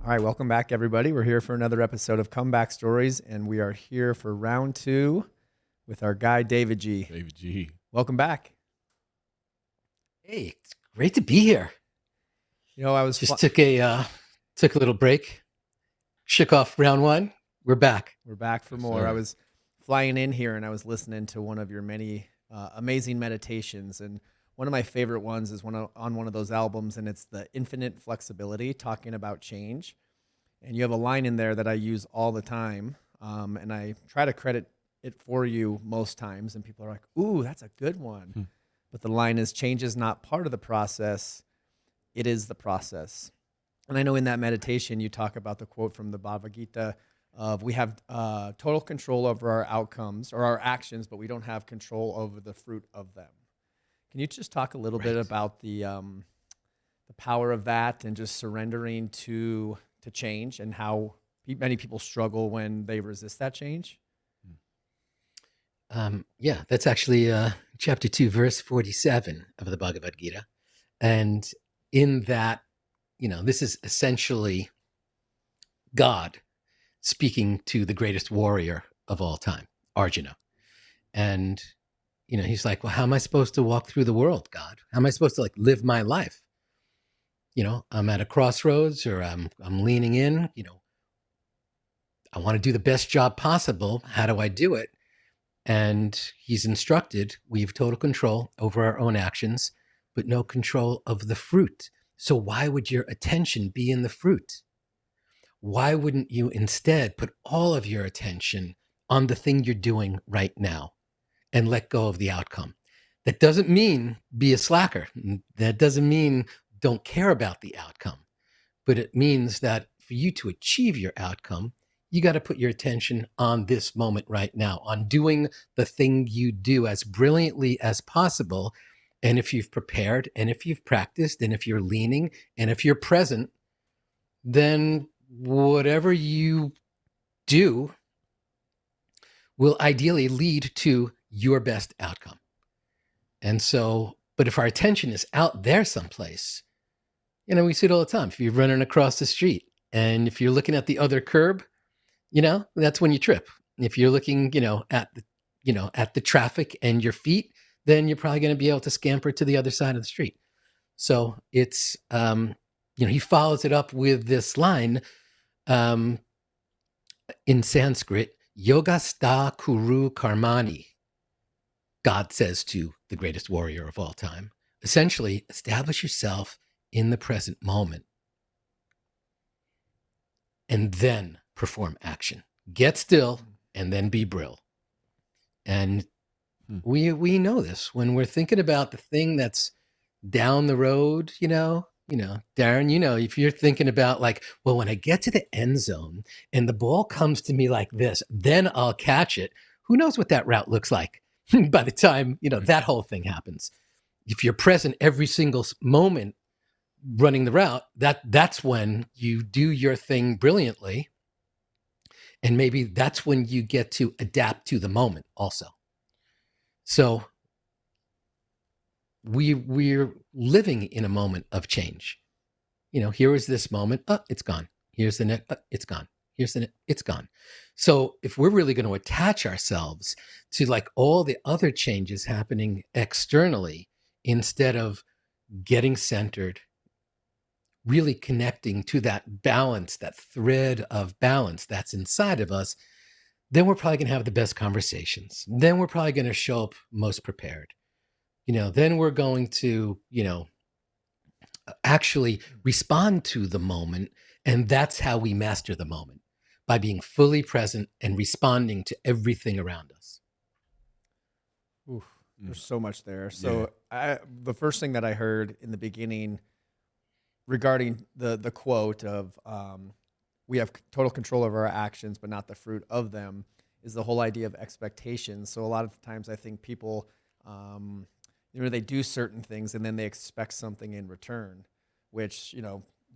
All right, welcome back, everybody. We're here for another episode of Comeback Stories, and we are here for round two with our guy, Daivji. Daivji. Welcome back. Hey, it's great to be here. You know, I was Just took a little break, shook off round one. We're back. We're back for Yes, more. sir. I was flying in here, and I was listening to one of your many amazing meditations, and one of my favorite ones is on one of those albums, and it's the Infinite Flexibility, talking about change. And you have a line in there that I use all the time, and I try to credit it for you most times, and people are like, "Ooh, that's a good one." But the line is, "Change is not part of the process; it is the process." And I know in that meditation you talk about the quote from the Bhagavad Gita of, "We have total control over our outcomes or our actions, but we don't have control over the fruit of them." Can you just talk a little bit Right. about the power of that and just surrendering to change, and how many people struggle when they resist that change? Yeah, that's actually chapter 2, verse 47 of the Bhagavad Gita. And in that, this is essentially God speaking to the greatest warrior of all time, Arjuna. And, he's like, well, how am I supposed to walk through the world, God? How am I supposed to live my life? I'm at a crossroads, or I'm leaning in, I want to do the best job possible. How do I do it? And he's instructed, we have total control over our own actions, but no control of the fruit. So why would your attention be in the fruit? Why wouldn't you instead put all of your attention on the thing you're doing right now and let go of the outcome? That doesn't mean be a slacker. That doesn't mean don't care about the outcome. But it means that for you to achieve your outcome, you got to put your attention on this moment right now, on doing the thing you do as brilliantly as possible. And if you've prepared, and if you've practiced, and if you're leaning, and if you're present, then whatever you do will ideally lead to your best outcome. And so, but if our attention is out there someplace, we see it all the time. If you're running across the street and if you're looking at the other curb, that's when you trip. If you're looking, at the traffic and your feet, then you're probably going to be able to scamper to the other side of the street. So it's, he follows it up with this line in Sanskrit, Yogastha Kuru Karmani. God says to the greatest warrior of all time, essentially, establish yourself in the present moment and then perform action. Get still and then be brill. And we know this when we're thinking about the thing that's down the road, Darren, if you're thinking about well, when I get to the end zone and the ball comes to me like this, then I'll catch it. Who knows what that route looks like by the time, that whole thing happens. If you're present every single moment running the route, that's when you do your thing brilliantly. And maybe that's when you get to adapt to the moment also. So we're living in a moment of change. Here is this moment. It's gone. Here's the next. It's gone. Here's the next. It's gone. So if we're really going to attach ourselves to all the other changes happening externally, instead of getting centered, really connecting to that balance, that thread of balance that's inside of us, then we're probably going to have the best conversations. Then we're probably going to show up most prepared. Then we're going to, actually respond to the moment. And that's how we master the moment, by being fully present and responding to everything around us. Oof, there's so much there. So the first thing that I heard in the beginning regarding the quote of we have total control over our actions, but not the fruit of them, is the whole idea of expectations. So a lot of times I think people, they do certain things and then they expect something in return, which,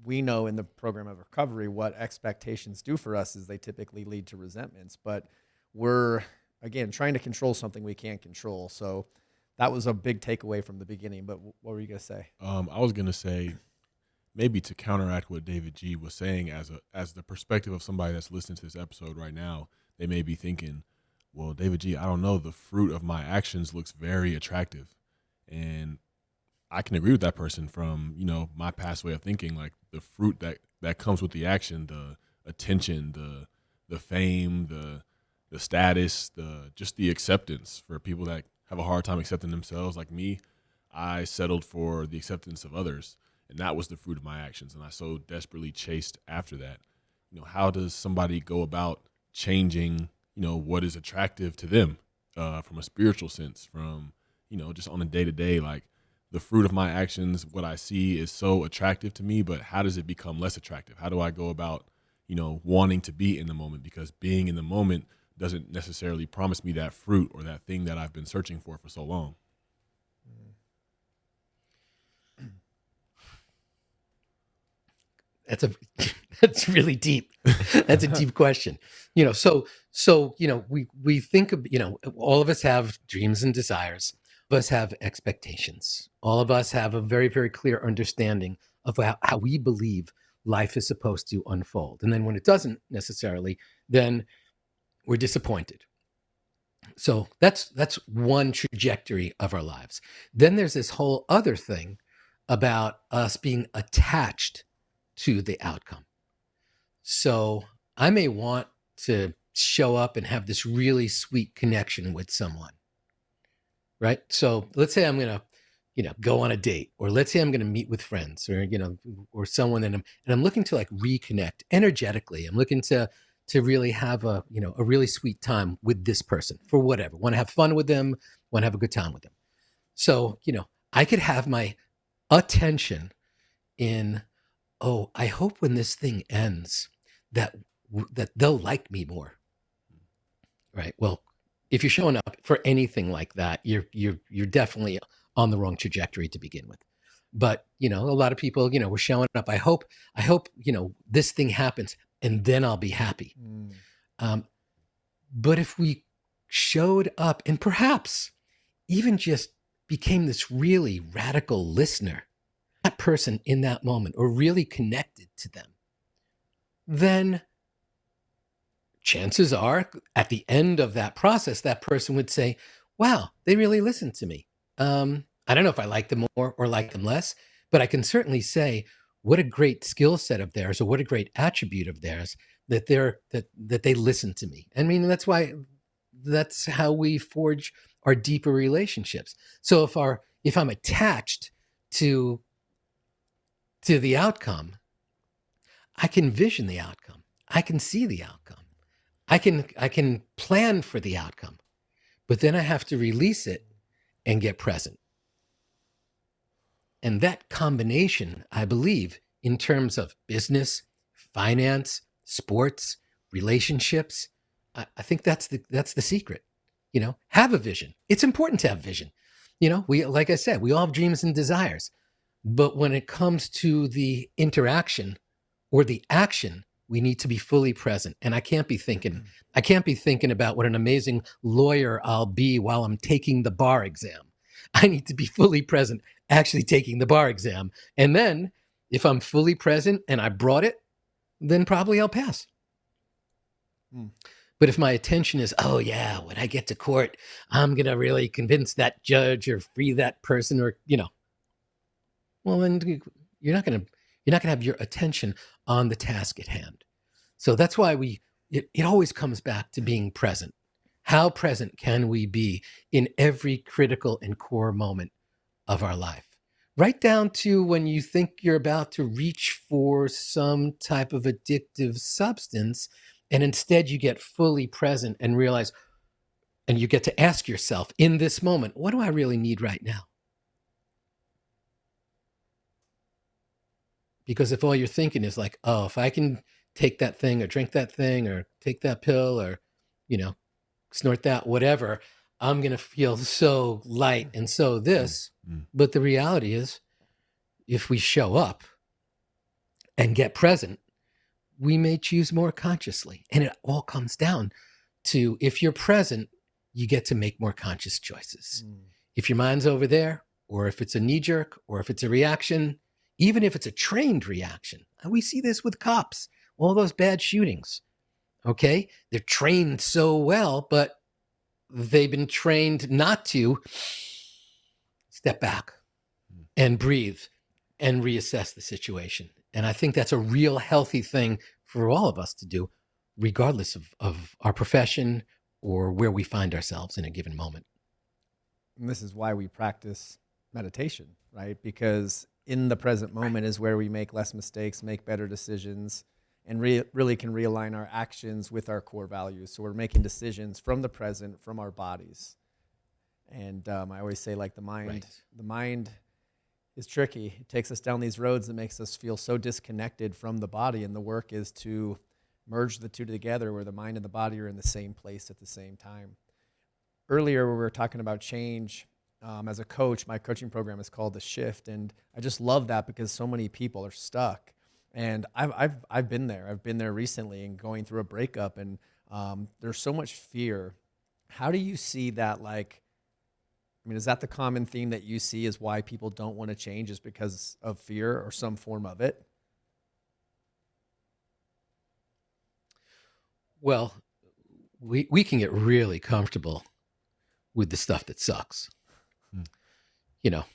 we know in the program of recovery, what expectations do for us is they typically lead to resentments. But we're, again, trying to control something we can't control. So that was a big takeaway from the beginning. But what were you going to say? I was going to say maybe to counteract what David G was saying, as the perspective of somebody that's listening to this episode right now, they may be thinking, well, David G, I don't know, the fruit of my actions looks very attractive. And I can agree with that person from, my past way of thinking, like the fruit that comes with the action, the attention, the fame, the status, just the acceptance for people that have a hard time accepting themselves. Like me, I settled for the acceptance of others, and that was the fruit of my actions. And I so desperately chased after that. How does somebody go about changing, what is attractive to them, from a spiritual sense, from, just on a day to day, like the fruit of my actions, what I see is so attractive to me, but how does it become less attractive? How do I go about, wanting to be in the moment? Because being in the moment doesn't necessarily promise me that fruit or that thing that I've been searching for so long. That's really deep. That's a deep question. We think of, all of us have dreams and desires. All of us have expectations. All of us have a very, very clear understanding of how we believe life is supposed to unfold. And then when it doesn't necessarily, then we're disappointed. So that's one trajectory of our lives. Then there's this whole other thing about us being attached to the outcome. So I may want to show up and have this really sweet connection with someone, right? So let's say I'm going to, go on a date, or let's say I'm going to meet with friends, or, or someone, and I'm looking to like reconnect energetically. I'm looking to really have a really sweet time with this person for whatever. Want to have fun with them, want to have a good time with them. So, I could have my attention in, oh, I hope when this thing ends that they'll like me more. Right? Well, if you're showing up for anything like that, you're definitely on the wrong trajectory to begin with. But, a lot of people, we're showing up. I hope, this thing happens and then I'll be happy. But if we showed up and perhaps even just became this really radical listener, that person in that moment, or really connected to them, then chances are at the end of that process, that person would say, wow, they really listened to me. I don't know if I like them more or like them less, but I can certainly say what a great skill set of theirs, or what a great attribute of theirs that they listen to me. I mean, that's how we forge our deeper relationships. So if I'm attached to the outcome, I can vision the outcome. I can see the outcome. I can plan for the outcome, but then I have to release it and get present. And that combination, I believe, in terms of business, finance, sports, relationships, I think that's the secret. Have a vision. It's important to have vision. Like I said, we all have dreams and desires, but when it comes to the interaction or the action, we need to be fully present. And I can't be thinking about what an amazing lawyer I'll be while I'm taking the bar exam. I need to be fully present, actually taking the bar exam. And then if I'm fully present and I brought it, then probably I'll pass. But if my attention is, oh yeah, when I get to court, I'm going to really convince that judge or free that person, or, well, then you're not going to have your attention on the task at hand. So that's why it always comes back to being present. How present can we be in every critical and core moment of our life? Right down to when you think you're about to reach for some type of addictive substance, and instead you get fully present and realize, and you get to ask yourself in this moment, what do I really need right now? Because if all you're thinking is like, oh, if I can take that thing or drink that thing or take that pill or, snort that, whatever, I'm going to feel so light and so this. But the reality is, if we show up and get present, we may choose more consciously. And it all comes down to, if you're present, you get to make more conscious choices. If your mind's over there, or if it's a knee jerk, or if it's a reaction, even if it's a trained reaction. And we see this with cops, all those bad shootings. Okay, they're trained so well, but they've been trained not to step back and breathe and reassess the situation. And I think that's a real healthy thing for all of us to do, regardless of our profession or where we find ourselves in a given moment. And this is why we practice meditation, right? Because in the present moment is where we make less mistakes, make better decisions, and really can realign our actions with our core values. So we're making decisions from the present, from our bodies. And I always say, like, the mind is tricky. It takes us down these roads that makes us feel so disconnected from the body. And the work is to merge the two together, where the mind and the body are in the same place at the same time. Earlier, we were talking about change. As a coach, my coaching program is called The Shift, and I just love that because so many people are stuck. And I've been there. I've been there recently and going through a breakup, and there's so much fear. How do you see that? Like, I mean, is that the common theme that you see is why people don't want to change, is because of fear or some form of it? Well, we can get really comfortable with the stuff that sucks, you know,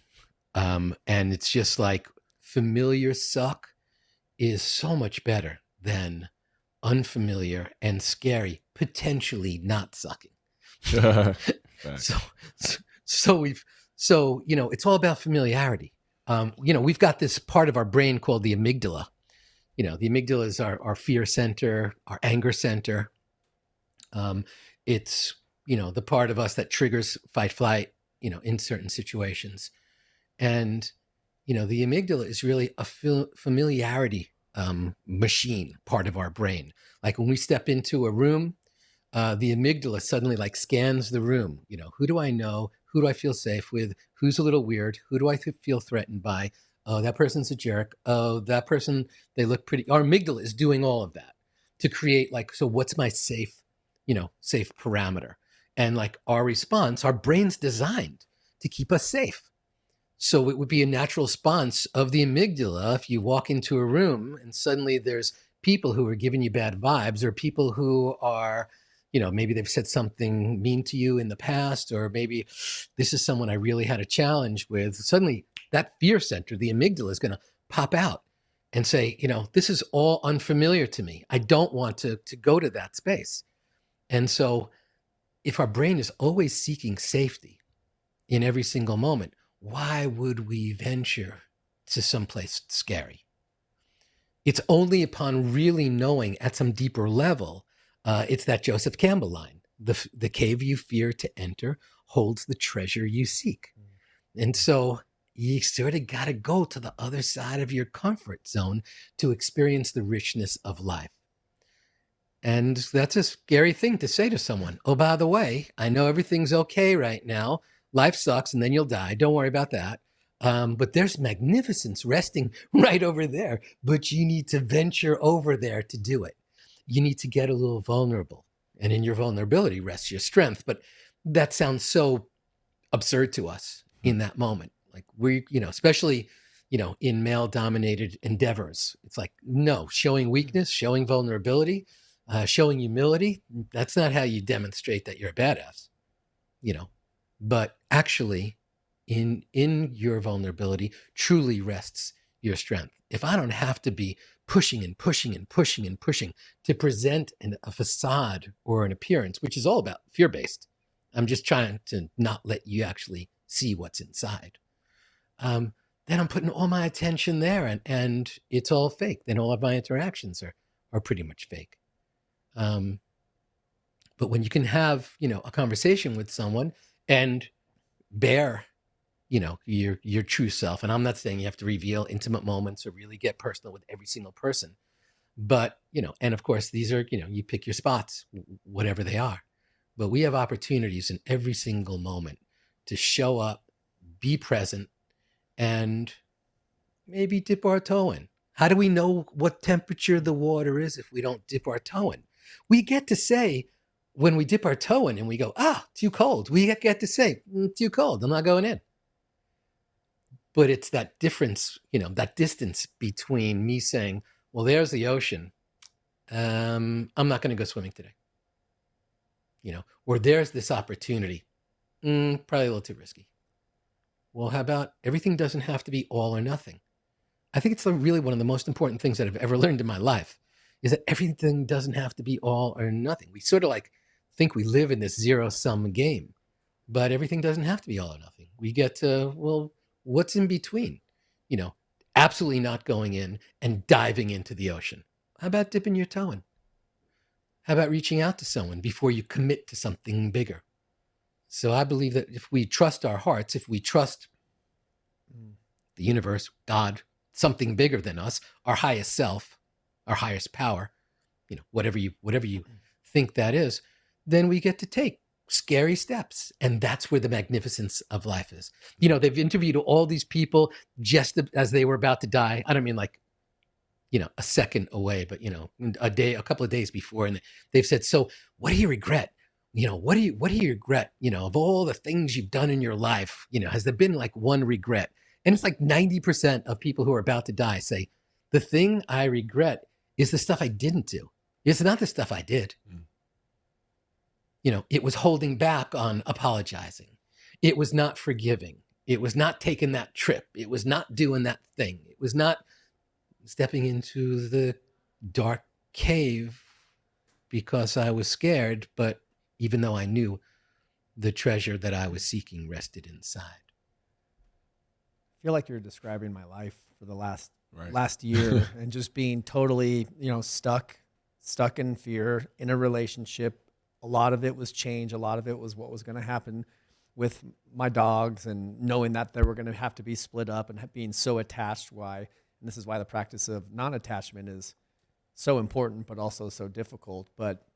and it's just like familiar suck is so much better than unfamiliar and scary, potentially not sucking. Facts. So it's all about familiarity. We've got this part of our brain called the amygdala. The amygdala is our fear center, our anger center. It's the part of us that triggers fight, flight, in certain situations. And the amygdala is really a familiarity machine, part of our brain. Like when we step into a room, the amygdala suddenly like scans the room. Who do I know? Who do I feel safe with? Who's a little weird? Who do I feel threatened by? Oh, that person's a jerk. Oh, that person, they look pretty. Our amygdala is doing all of that to create so what's my safe parameter? And like our response, our brain's designed to keep us safe. So it would be a natural response of the amygdala if you walk into a room and suddenly there's people who are giving you bad vibes, or people who are, maybe they've said something mean to you in the past, or maybe this is someone I really had a challenge with. Suddenly that fear center, the amygdala, is going to pop out and say, this is all unfamiliar to me. I don't want to go to that space. And so if our brain is always seeking safety in every single moment, why would we venture to someplace scary? It's only upon really knowing at some deeper level, it's that Joseph Campbell line, the cave you fear to enter holds the treasure you seek. And so you sort of got to go to the other side of your comfort zone to experience the richness of life. And that's a scary thing to say to someone. Oh, by the way, I know everything's okay right now. Life sucks and then you'll die. Don't worry about that. But there's magnificence resting right over there. But you need to venture over there to do it. You need to get a little vulnerable. And in your vulnerability rests your strength. But that sounds so absurd to us in that moment. Like we, especially, in male-dominated endeavors. It's like, no, showing weakness, showing vulnerability, showing humility, that's not how you demonstrate that you're a badass, but actually in your vulnerability truly rests your strength. If I don't have to be pushing and pushing and pushing and pushing to present a facade or an appearance, which is all about fear-based, I'm just trying to not let you actually see what's inside. Then I'm putting all my attention there and it's all fake. Then all of my interactions are pretty much fake. But when you can have, a conversation with someone and bear, your true self, and I'm not saying you have to reveal intimate moments or really get personal with every single person, but, and of course, these are, you pick your spots, whatever they are, but we have opportunities in every single moment to show up, be present, and maybe dip our toe in. How do we know what temperature the water is if we don't dip our toe in? We get to say, when we dip our toe in and we go, too cold, we get to say, too cold, I'm not going in. But it's that difference, that distance between me saying, well, there's the ocean. I'm not going to go swimming today. Or there's this opportunity. Probably a little too risky. Well, how about everything doesn't have to be all or nothing? I think it's really one of the most important things that I've ever learned in my life is that everything doesn't have to be all or nothing. We sort of think we live in this zero-sum game, but everything doesn't have to be all or nothing. We get to, well, what's in between? Absolutely not going in and diving into the ocean. How about dipping your toe in? How about reaching out to someone before you commit to something bigger? So I believe that if we trust our hearts, if we trust the universe, God, something bigger than us, our highest self, our highest power, whatever you think that is, then we get to take scary steps. And that's where the magnificence of life is. They've interviewed all these people just as they were about to die. I don't mean a second away, but a couple of days before. And they've said, so what do you regret? What do you regret, of all the things you've done in your life? Has there been one regret? And it's 90% of people who are about to die say, the thing I regret is the stuff I didn't do. It's not the stuff I did. It was holding back on apologizing. It was not forgiving. It was not taking that trip. It was not doing that thing. It was not stepping into the dark cave because I was scared, but even though I knew the treasure that I was seeking rested inside. I feel like you're describing my life for the last year and just being totally, stuck in fear in a relationship. A lot of it was change. A lot of it was what was going to happen with my dogs and knowing that they were going to have to be split up and being so attached. And this is why the practice of non-attachment is so important, but also so difficult. But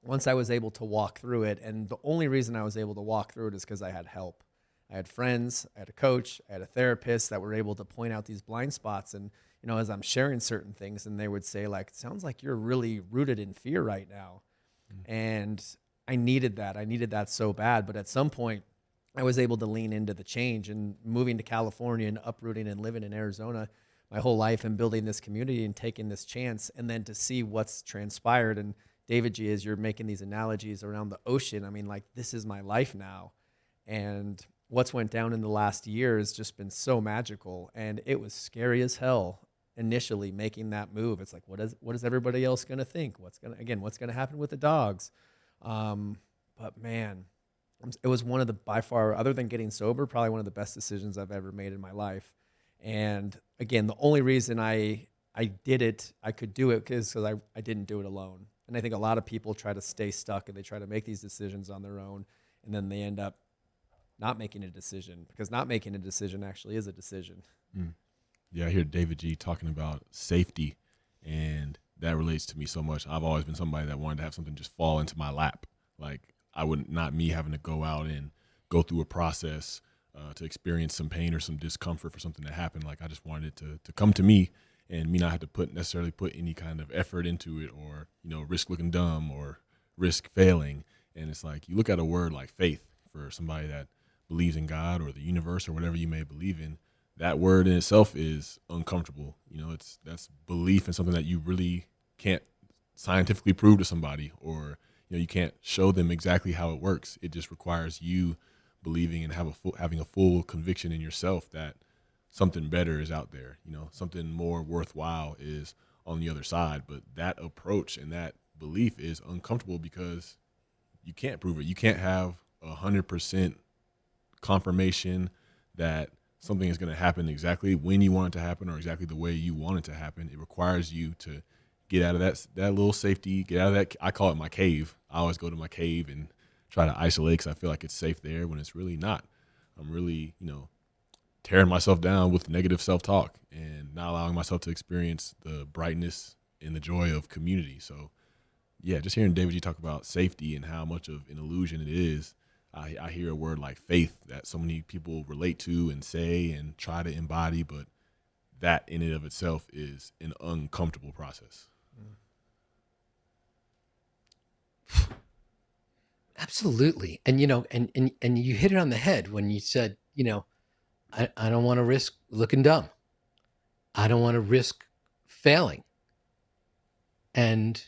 once I was able to walk through it, and the only reason I was able to walk through it is because I had help. I had friends, I had a coach, I had a therapist that were able to point out these blind spots. And, as I'm sharing certain things, and they would say it sounds like you're really rooted in fear right now. And I needed that. I needed that so bad. But at some point, I was able to lean into the change, and moving to California and uprooting and living in Arizona my whole life and building this community and taking this chance, and then to see what's transpired. And Daivji, as you're making these analogies around the ocean, I mean, this is my life now. And what's went down in the last year has just been so magical. And it was scary as hell initially making that move. It's what is everybody else going to think? What's going to happen with the dogs? But man, it was one of the, by far, other than getting sober, probably one of the best decisions I've ever made in my life. And again, the only reason I did it, I could do it because I didn't do it alone. And I think a lot of people try to stay stuck and they try to make these decisions on their own, and then they end up not making a decision, because not making a decision actually is a decision. Yeah, I hear Daivji talking about safety, and that relates to me so much. I've always been somebody that wanted to have something just fall into my lap. Not me having to go out and go through a process to experience some pain or some discomfort for something that happened. I just wanted it to come to me, and me not have to necessarily put any kind of effort into it, or risk looking dumb or risk failing. And it's you look at a word like faith for somebody that believes in God or the universe or whatever you may believe in. That word in itself is uncomfortable. That's belief in something that you really can't scientifically prove to somebody, or you can't show them exactly how it works. It just requires you believing and having a full conviction in yourself that something better is out there. Something more worthwhile is on the other side. But that approach and that belief is uncomfortable because you can't prove it. You can't have 100% confirmation that something is going to happen exactly when you want it to happen or exactly the way you want it to happen. It requires you to get out of that little safety, get out of that. I call it my cave. I always go to my cave and try to isolate because I feel like it's safe there when it's really not. I'm really, tearing myself down with negative self-talk and not allowing myself to experience the brightness and the joy of community. So yeah, just hearing Daivji talk about safety and how much of an illusion it is, I hear a word like faith that so many people relate to and say and try to embody, but that in and of itself is an uncomfortable process. Absolutely. And and you hit it on the head when you said, I don't want to risk looking dumb. I don't want to risk failing. And,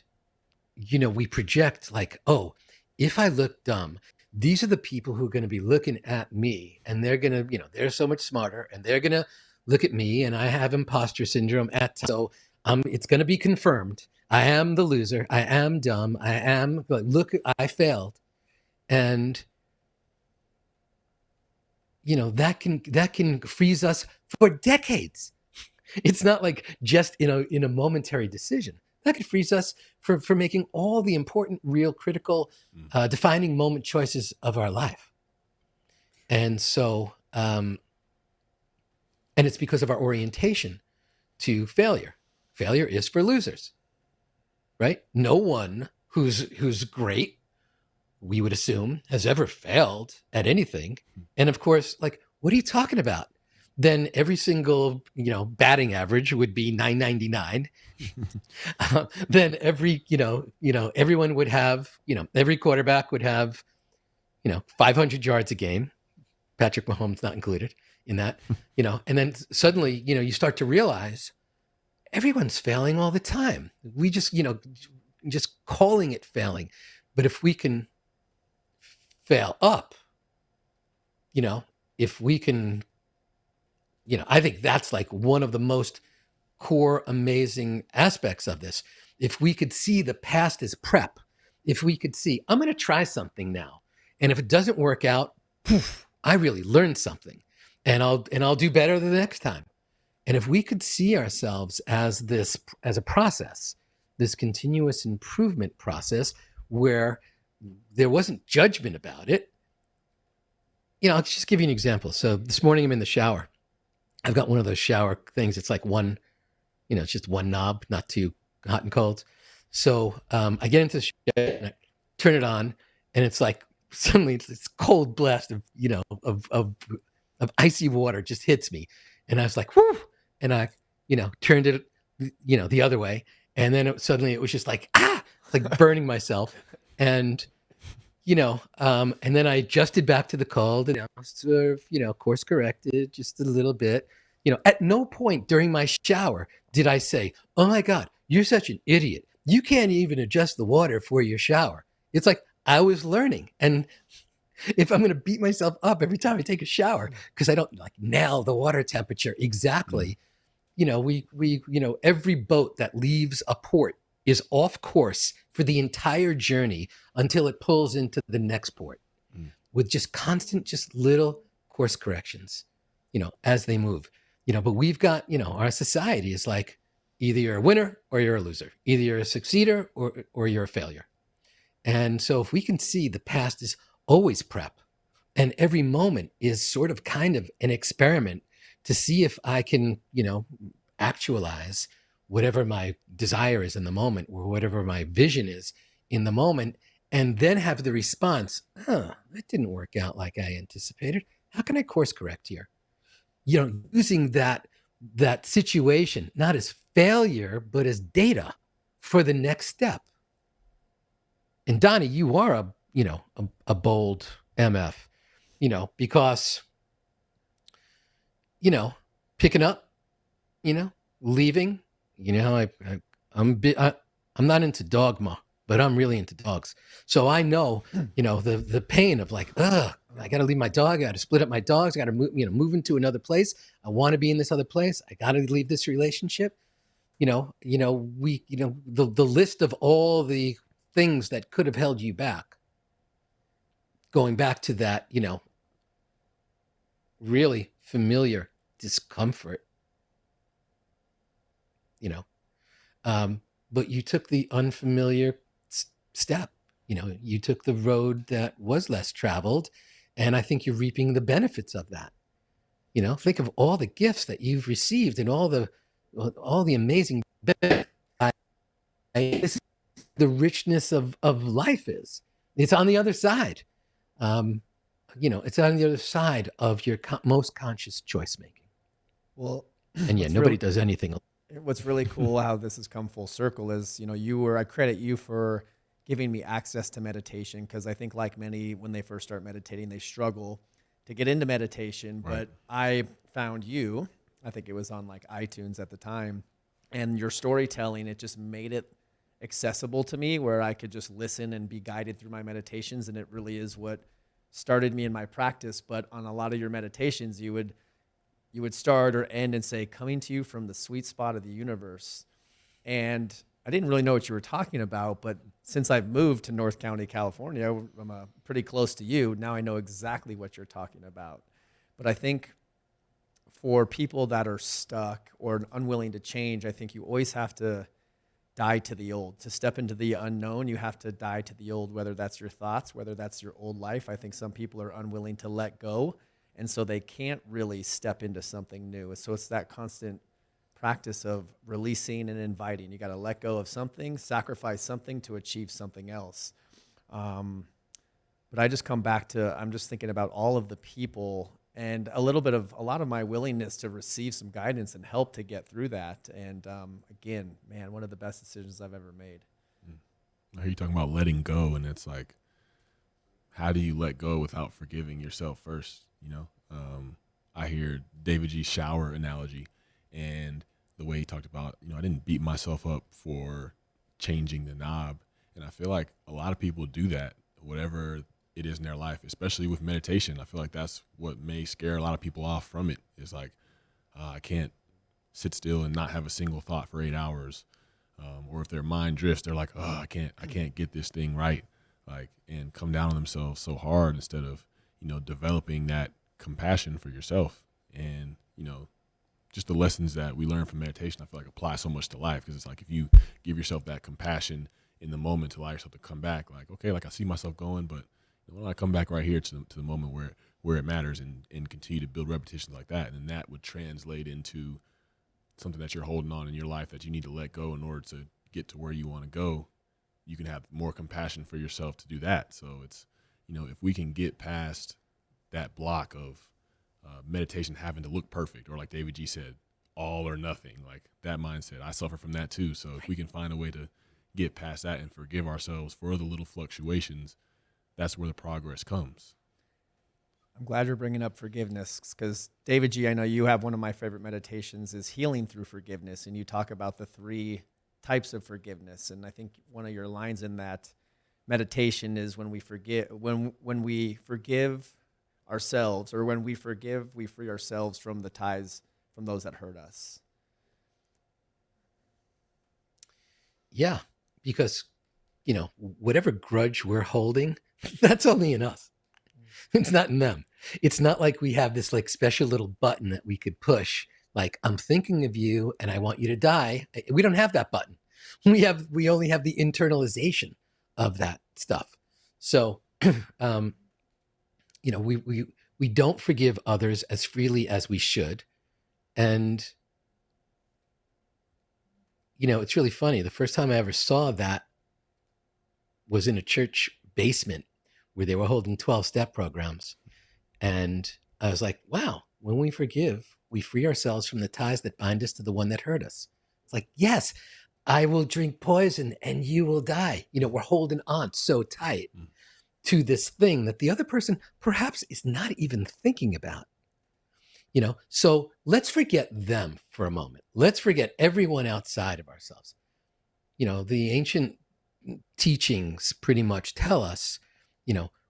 we project like, oh, if I look dumb, these are the people who are going to be looking at me, and they're going to, they're so much smarter, and they're going to look at me, and I have imposter syndrome so it's going to be confirmed. I am the loser. I am dumb. Look, I failed. And, that can freeze us for decades. It's not like just in a momentary decision. That could freeze us for making all the important, real, critical, defining moment choices of our life. And so, and it's because of our orientation to failure. Failure is for losers, right? No one who's great, we would assume, has ever failed at anything. And of course, like, what are you talking about? Then every single, batting average would be 999. Then everyone would have, every quarterback would have, 500 yards a game. Patrick Mahomes not included in that, and then suddenly, you start to realize everyone's failing all the time. We just, just calling it failing. But if we can fail up, if we can, I think that's like one of the most core amazing aspects of this. If we could see the past as prep, if we could see, I'm going to try something now, and if it doesn't work out, poof, I really learned something, and I'll do better the next time. And if we could see ourselves as a process, this continuous improvement process where there wasn't judgment about it. I'll just give you an example. So this morning I'm in the shower. I've got one of those shower things. It's like one, it's just one knob, not too hot and cold. So I get into the shower and I turn it on, and it's like suddenly it's this cold blast of, of icy water just hits me. And I was like, whoo, and I, turned it, the other way. And then suddenly it was just like, like burning myself. And, and then I adjusted back to the cold and sort of, course corrected just a little bit. At no point during my shower did I say, oh my God, you're such an idiot. You can't even adjust the water for your shower. It's like I was learning. And if I'm going to beat myself up every time I take a shower because I don't like nail the water temperature exactly, every boat that leaves a port is off course for the entire journey until it pulls into the next port with just constant, just little course corrections, as they move, but we've got, our society is like, either you're a winner or you're a loser, either you're a succeeder or you're a failure. And so if we can see the past is always prep, and every moment is sort of kind of an experiment to see if I can, actualize whatever my desire is in the moment or whatever my vision is in the moment, and then have the response, that didn't work out like I anticipated. How can I course correct here? Using that situation, not as failure, but as data for the next step. And Donnie, you are a bold MF, because, picking up, leaving, I'm not into dogma, but I'm really into dogs. So I know, the pain of like, I got to leave my dog. I got to split up my dogs. I got to move into another place. I want to be in this other place. I got to leave this relationship. The list of all the things that could have held you back. Going back to that, really familiar discomfort, but you took the unfamiliar step, you took the road that was less traveled, and I think you're reaping the benefits of that. Think of all the gifts that you've received and all the amazing benefits. This is the richness of life is. It's on the other side. It's on the other side of your most conscious choice making. Well, and nobody does anything. What's really cool how this has come full circle is, I credit you for giving me access to meditation, because I think like many, when they first start meditating, they struggle to get into meditation, Right. but I found you. I think it was on like iTunes at the time, and your storytelling, it just made it accessible to me where I could just listen and be guided through my meditations. And it really is what started me in my practice. But on a lot of your meditations, you would start or end and say, coming to you from the sweet spot of the universe. And I didn't really know what you were talking about, but since I've moved to North County, California, I'm pretty close to you. Now I know exactly what you're talking about. But I think for people that are stuck or unwilling to change, I think you always have to die to the old. To step into the unknown, you have to die to the old, whether that's your thoughts, whether that's your old life. I think some people are unwilling to let go, and so they can't really step into something new. So it's that constant practice of releasing and inviting. You got to let go of something, sacrifice something to achieve something else. But I just come back to, I'm just thinking about all of the people and a lot of my willingness to receive some guidance and help to get through that. And again, man, one of the best decisions I've ever made. I hear you talking about letting go, and it's like, how do you let go without forgiving yourself first? You know, I hear David G's shower analogy, and the way he talked about, I didn't beat myself up for changing the knob. And I feel like a lot of people do that, whatever it is in their life, especially with meditation. I feel like that's what may scare a lot of people off from it. It's like, I can't sit still and not have a single thought for 8 hours. Or if their mind drifts, they're like, oh, I can't get this thing right. Like, and come down on themselves so hard instead of, developing that compassion for yourself. And, just the lessons that we learn from meditation, I feel like apply so much to life, because it's like, if you give yourself that compassion in the moment to allow yourself to come back, like, okay, like I see myself going, but when I come back right here to the moment where it matters, and continue to build repetitions like that, and then that would translate into something that you're holding on in your life that you need to let go in order to get to where you want to go. You can have more compassion for yourself to do that. So it's, if we can get past that block of meditation having to look perfect, or like David G said, all or nothing, like that mindset, I suffer from that too. So if we can find a way to get past that and forgive ourselves for the little fluctuations, that's where the progress comes. I'm glad you're bringing up forgiveness, because David G, I know you have one of my favorite meditations is healing through forgiveness. And you talk about the 3 types of forgiveness. And I think one of your lines in that meditation is when we forgive ourselves, or when we forgive, we free ourselves from the ties from those that hurt us. Yeah, because, whatever grudge we're holding, that's only in us. It's not in them. It's not like we have this like special little button that we could push, like, I'm thinking of you and I want you to die. We don't have that button. We only have the internalization of that stuff. So, we don't forgive others as freely as we should. And, it's really funny. The first time I ever saw that was in a church basement where they were holding 12-step programs. And I was like, wow, when we forgive, we free ourselves from the ties that bind us to the one that hurt us. It's like, yes, I will drink poison and you will die. We're holding on so tight to this thing that the other person perhaps is not even thinking about. So let's forget them for a moment. Let's forget everyone outside of ourselves. The ancient teachings pretty much tell us,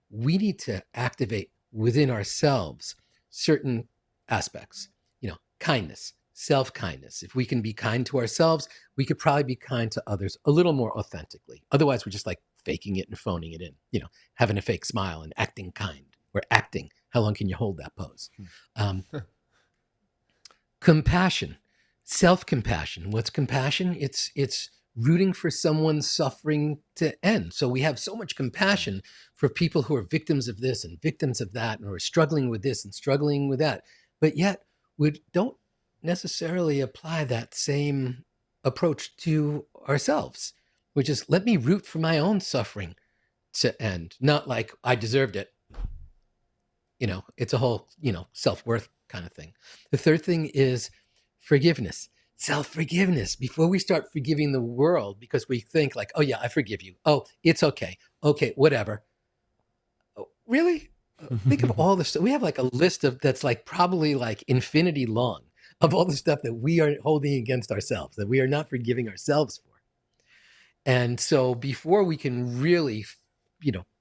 we need to activate within ourselves certain aspects, kindness, self-kindness. If we can be kind to ourselves, we could probably be kind to others a little more authentically. Otherwise, we're just like faking it and phoning it in, having a fake smile and acting kind. We're acting. How long can you hold that pose? Compassion, self-compassion. What's compassion? It's rooting for someone's suffering to end. So we have so much compassion for people who are victims of this and victims of that, and who are struggling with this and struggling with that. But yet we don't necessarily apply that same approach to ourselves, which is, let me root for my own suffering to end. Not like I deserved it. It's a whole, self-worth kind of thing. The third thing is forgiveness. Self-forgiveness. Before we start forgiving the world, because we think like, oh yeah, I forgive you. Oh, it's okay. Okay, whatever. Oh, really? Think of all the stuff. We have like a list of that's like probably like infinity long of all the stuff that we are holding against ourselves, that we are not forgiving ourselves for. And so before we can really,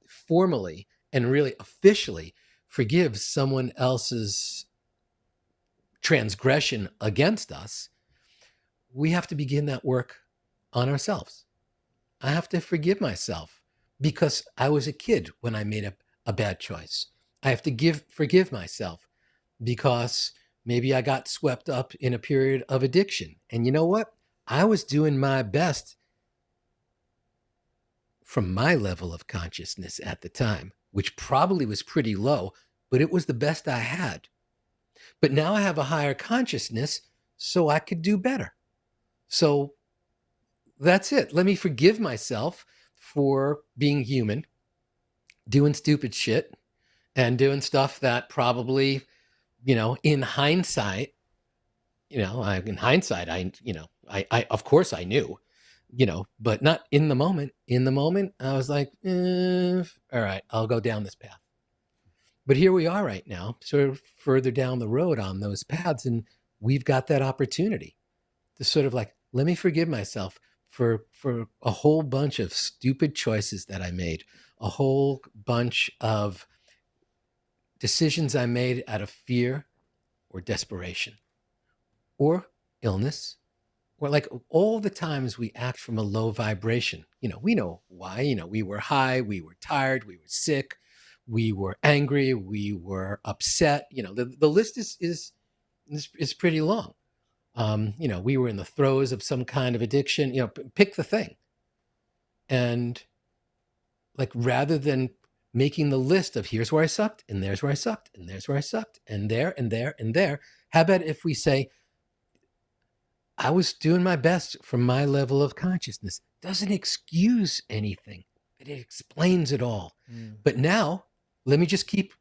formally and really officially forgive someone else's transgression against us, we have to begin that work on ourselves. I have to forgive myself because I was a kid when I made a bad choice. I have to forgive myself because maybe I got swept up in a period of addiction. And you know what? I was doing my best from my level of consciousness at the time, which probably was pretty low, but it was the best I had. But now I have a higher consciousness, so I could do better. So that's it. Let me forgive myself for being human, doing stupid shit, and doing stuff that probably, in hindsight, I of course I knew, but not in the moment. In the moment, I was like, all right, I'll go down this path. But here we are right now, sort of further down the road on those paths, and we've got that opportunity to sort of like, let me forgive myself for a whole bunch of stupid choices that I made, a whole bunch of decisions I made out of fear or desperation or illness, or like all the times we act from a low vibration. We know why. We were high, we were tired, we were sick, we were angry, we were upset. The list is pretty long. We were in the throes of some kind of addiction. Pick the thing. And like, rather than making the list of here's where I sucked, and there's where I sucked, and there's where I sucked, and there, and there, and there, how about if we say, I was doing my best from my level of consciousness? Doesn't excuse anything, but it explains it all. But now, let me just keep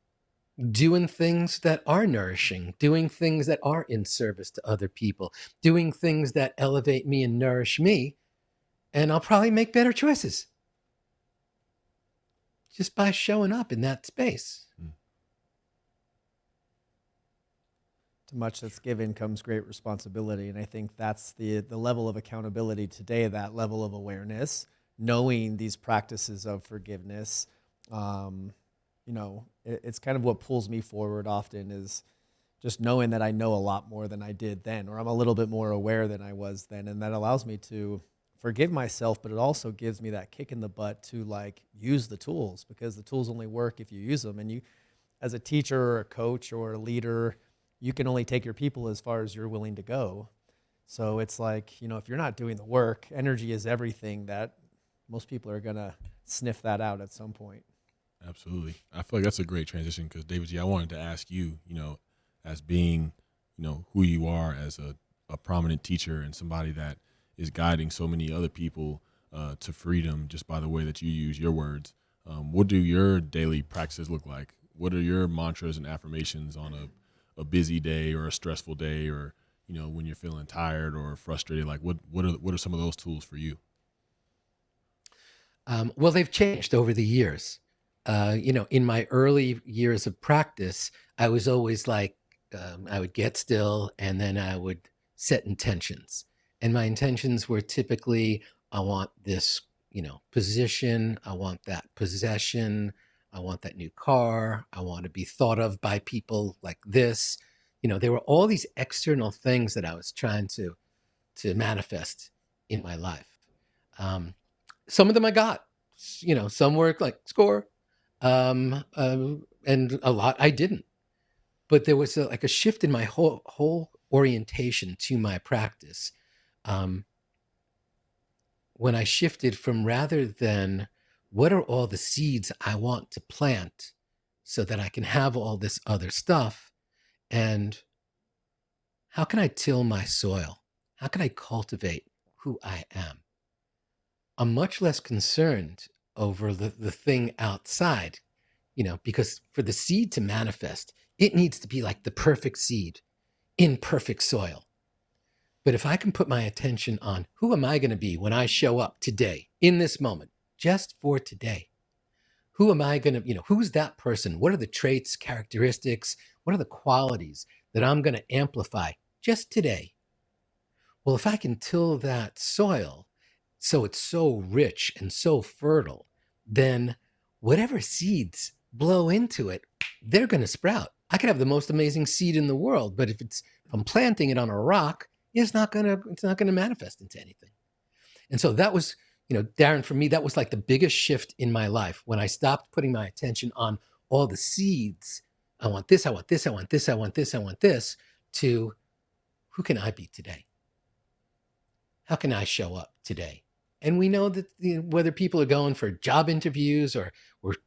doing things that are nourishing, doing things that are in service to other people, doing things that elevate me and nourish me, and I'll probably make better choices just by showing up in that space. To much that's given comes great responsibility, and I think that's the level of accountability today, that level of awareness, knowing these practices of forgiveness. It's kind of what pulls me forward often, is just knowing that I know a lot more than I did then, or I'm a little bit more aware than I was then, and that allows me to forgive myself, but it also gives me that kick in the butt to like use the tools, because the tools only work if you use them. And you, as a teacher or a coach or a leader, you can only take your people as far as you're willing to go. So it's like, if you're not doing the work, energy is everything, that most people are going to sniff that out at some point. Absolutely. I feel like that's a great transition, because Daivji, I wanted to ask you, as being, who you are as a prominent teacher and somebody that is guiding so many other people to freedom just by the way that you use your words. What do your daily practices look like? What are your mantras and affirmations on a busy day or a stressful day, or, when you're feeling tired or frustrated? Like what are some of those tools for you? Well, they've changed over the years. In my early years of practice, I was always like, I would get still and then I would set intentions. And my intentions were typically, I want this, position, I want that possession, I want that new car, I want to be thought of by people like this. There were all these external things that I was trying to manifest in my life. Some of them I got, some were like score, and a lot I didn't. But there was a shift in my whole orientation to my practice. When I shifted from, rather than what are all the seeds I want to plant so that I can have all this other stuff, and how can I till my soil? How can I cultivate who I am? I'm much less concerned over the thing outside, because for the seed to manifest, it needs to be like the perfect seed in perfect soil. But if I can put my attention on who am I going to be when I show up today, in this moment, just for today, Who am I going to, who's that person? What are the traits, characteristics? What are the qualities that I'm going to amplify just today? Well, if I can till that soil so it's so rich and so fertile, then whatever seeds blow into it, they're going to sprout. I could have the most amazing seed in the world, but if I'm planting it on a rock, it's not going to manifest into anything. And so that was, Darren, for me, that was like the biggest shift in my life when I stopped putting my attention on all the seeds. I want this, I want this, I want this, I want this, I want this, to who can I be today? How can I show up today? And we know that whether people are going for job interviews or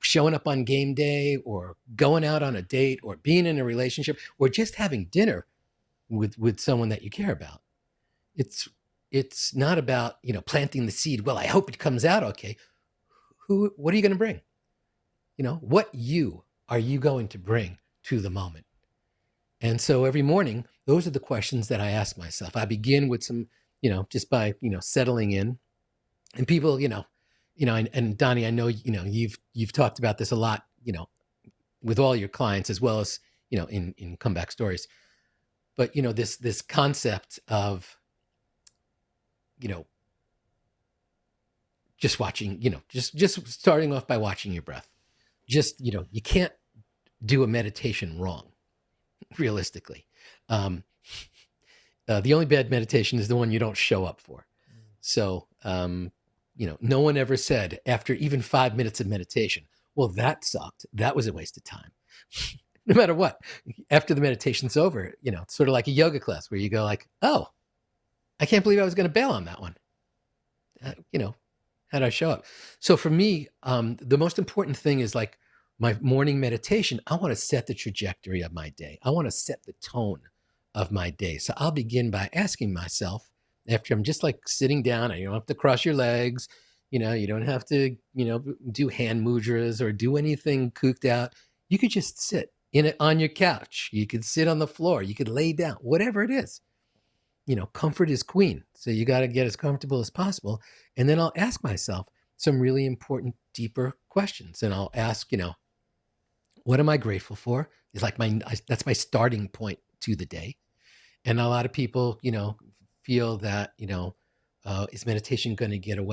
showing up on game day or going out on a date or being in a relationship or just having dinner with someone that you care about, it's not about, planting the seed. Well, I hope it comes out okay. What are you going to bring? What are you going to bring to the moment? And so every morning, those are the questions that I ask myself. I begin with some, just by, settling in. And people, and Donnie, I know, you've talked about this a lot, with all your clients as well as, in comeback stories. But, this concept of, just watching, just starting off by watching your breath. Just, you can't do a meditation wrong, realistically. The only bad meditation is the one you don't show up for. So, no one ever said after even 5 minutes of meditation, well, that sucked. That was a waste of time. No matter what, after the meditation's over, it's sort of like a yoga class where you go like, oh, I can't believe I was going to bail on that one. How do I show up? So for me, the most important thing is like my morning meditation. I want to set the trajectory of my day. I want to set the tone of my day. So I'll begin by asking myself, after I'm just like sitting down, and you don't have to cross your legs, you don't have to, do hand mudras or do anything cooked out. You could just sit in it on your couch. You could sit on the floor. You could lay down, whatever it is. Comfort is queen. So you got to get as comfortable as possible. And then I'll ask myself some really important, deeper questions. And I'll ask, what am I grateful for? Is like that's my starting point to the day. And a lot of people, feel that, is meditation going to get in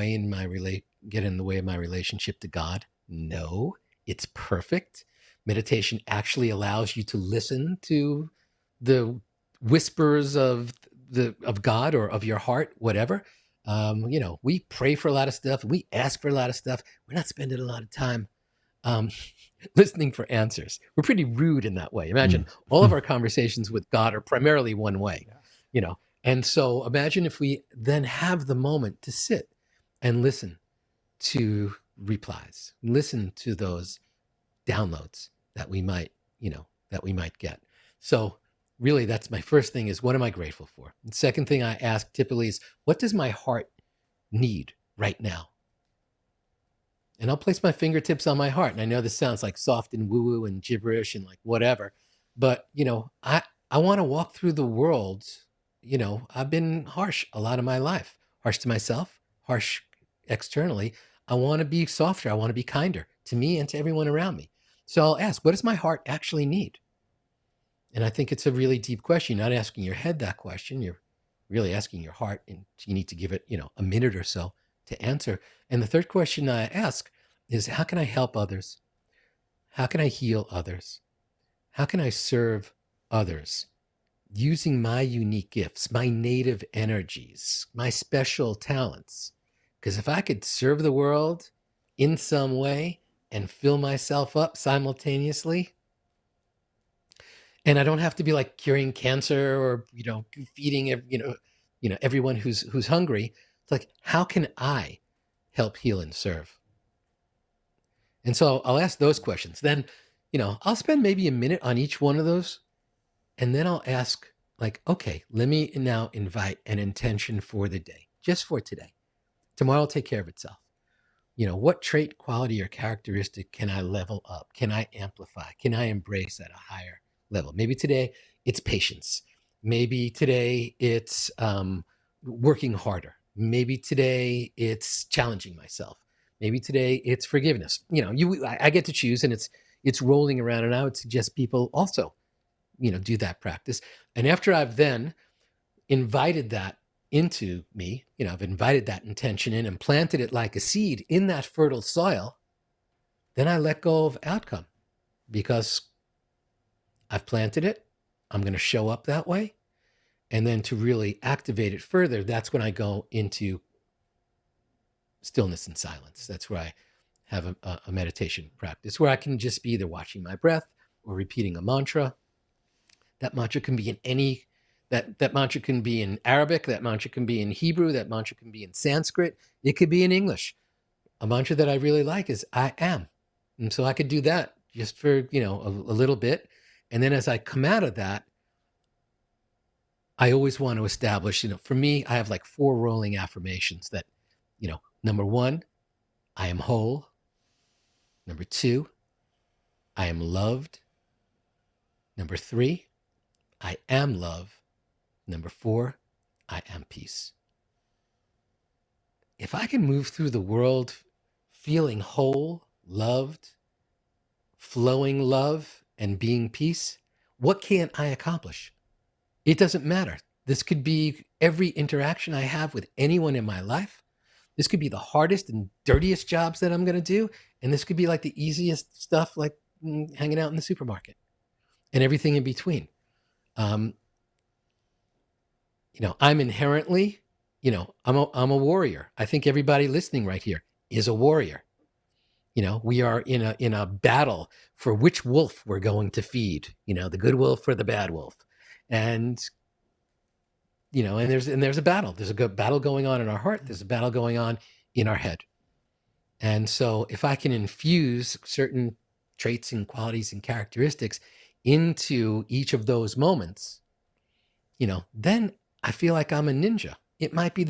the way of my relationship to God? No, it's perfect. Meditation actually allows you to listen to the whispers of God or of your heart, whatever. We pray for a lot of stuff. We ask for a lot of stuff. We're not spending a lot of time listening for answers. We're pretty rude in that way. Imagine all of our conversations with God are primarily one way, And so imagine if we then have the moment to sit and listen to replies, listen to those downloads that we might get. So really, that's my first thing is, what am I grateful for? The second thing I ask typically is, what does my heart need right now? And I'll place my fingertips on my heart. And I know this sounds like soft and woo-woo and gibberish and like whatever, but I want to walk through the world. I've been harsh a lot of my life, harsh to myself, harsh externally. I want to be softer. I want to be kinder to me and to everyone around me. So I'll ask, what does my heart actually need? And I think it's a really deep question. You're not asking your head that question. You're really asking your heart, and you need to give it, a minute or so to answer. And the third question I ask is, how can I help others? How can I heal others? How can I serve others using my unique gifts, my native energies, my special talents? Because if I could serve the world in some way and fill myself up simultaneously, and I don't have to be like curing cancer or, feeding, everyone who's hungry. It's like, how can I help heal and serve? And so I'll ask those questions. Then, I'll spend maybe a minute on each one of those. And then I'll ask like, okay, let me now invite an intention for the day, just for today. Tomorrow will take care of itself. What trait, quality, or characteristic can I level up? Can I amplify? Can I embrace at a higher level? Maybe today it's patience. Maybe today it's working harder. Maybe today it's challenging myself. Maybe today it's forgiveness. I get to choose, and it's rolling around. And I would suggest people also, do that practice. And after I've then invited that into me, I've invited that intention in and planted it like a seed in that fertile soil, then I let go of outcome because I've planted it. I'm going to show up that way. And then to really activate it further, that's when I go into stillness and silence. That's where I have a meditation practice where I can just be either watching my breath or repeating a mantra. That mantra can be in any, that mantra can be in Arabic, that mantra can be in Hebrew, that mantra can be in Sanskrit, it could be in English. A mantra that I really like is I am. And so I could do that just for, a little bit. And then as I come out of that, I always want to establish, for me, I have like 4 rolling affirmations that, number 1, I am whole. Number 2, I am loved. Number 3, I am love. Number 4, I am peace. If I can move through the world feeling whole, loved, flowing love, and being peace, what can't I accomplish? It doesn't matter. This could be every interaction I have with anyone in my life. This could be the hardest and dirtiest jobs that I'm going to do. And this could be like the easiest stuff, like hanging out in the supermarket and everything in between. I'm inherently, I'm a warrior. I think everybody listening right here is a warrior. We are in a battle for which wolf we're going to feed, the good wolf or the bad wolf. And, and there's a battle. There's a good battle going on in our heart. There's a battle going on in our head. And so if I can infuse certain traits and qualities and characteristics into each of those moments, then I feel like I'm a ninja. It might be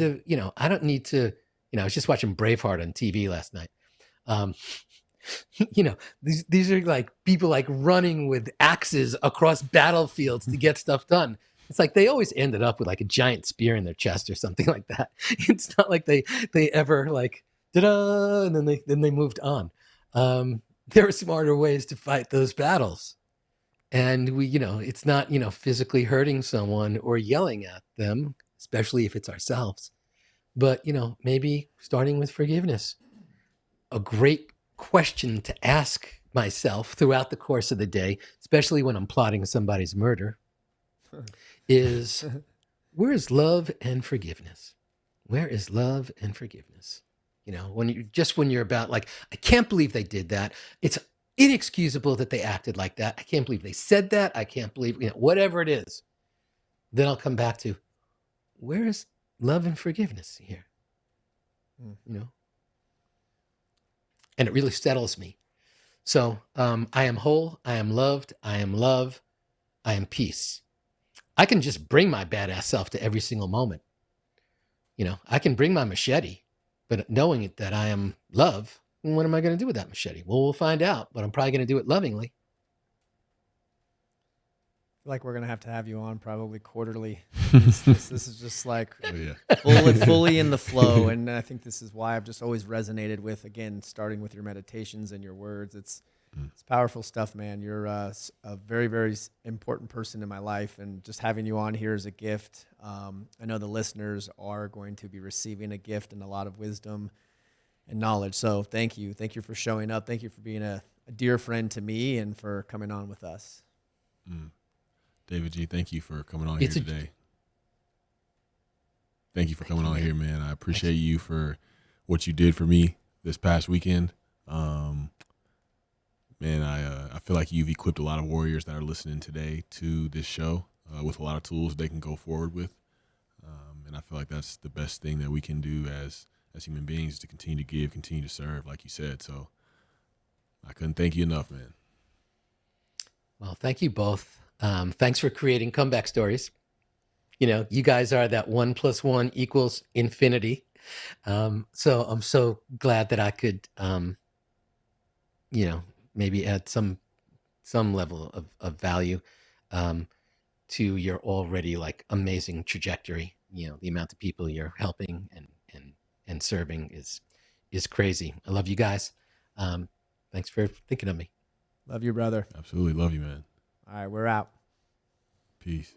I don't need to, I was just watching Braveheart on TV last night. These are like people like running with axes across battlefields to get stuff done. It's like they always ended up with like a giant spear in their chest or something like that. It's not like they ever like da-da, and then they moved on. There are smarter ways to fight those battles. And we, it's not, physically hurting someone or yelling at them, especially if it's ourselves. But, maybe starting with forgiveness. A great question to ask myself throughout the course of the day, especially when I'm plotting somebody's murder, is where is love and forgiveness? Where is love and forgiveness? When you're about like, I can't believe they did that. It's inexcusable that they acted like that. I can't believe they said that. I can't believe, whatever it is. Then I'll come back to where is love and forgiveness here? And it really settles me. So I am whole, I am loved, I am love, I am peace. I can just bring my badass self to every single moment. I can bring my machete, but knowing that I am love, what am I going to do with that machete? Well, we'll find out, but I'm probably going to do it lovingly. I feel like we're going to have you on probably quarterly. This is just like fully in the flow. And I think this is why I've just always resonated with, again, starting with your meditations and your words. It's powerful stuff, man. You're a very, very important person in my life. And just having you on here is a gift. I know the listeners are going to be receiving a gift and a lot of wisdom and knowledge. So thank you. Thank you for showing up. Thank you for being a dear friend to me and for coming on with us. Daivji, thank you for coming on here today. Thank you for coming on here, man. I appreciate you for what you did for me this past weekend. Man, I feel like you've equipped a lot of warriors that are listening today to this show with a lot of tools they can go forward with. And I feel like that's the best thing that we can do as human beings, is to continue to give, continue to serve, like you said. So I couldn't thank you enough, man. Well, thank you both. Thanks for creating comeback stories. You guys are that 1 + 1 = infinity. So I'm so glad that I could, maybe add some level of value to your already like amazing trajectory. The amount of people you're helping and serving is is crazy. I love you guys. Thanks for thinking of me. Love you, brother. Absolutely love you, man. All right, we're out. Peace.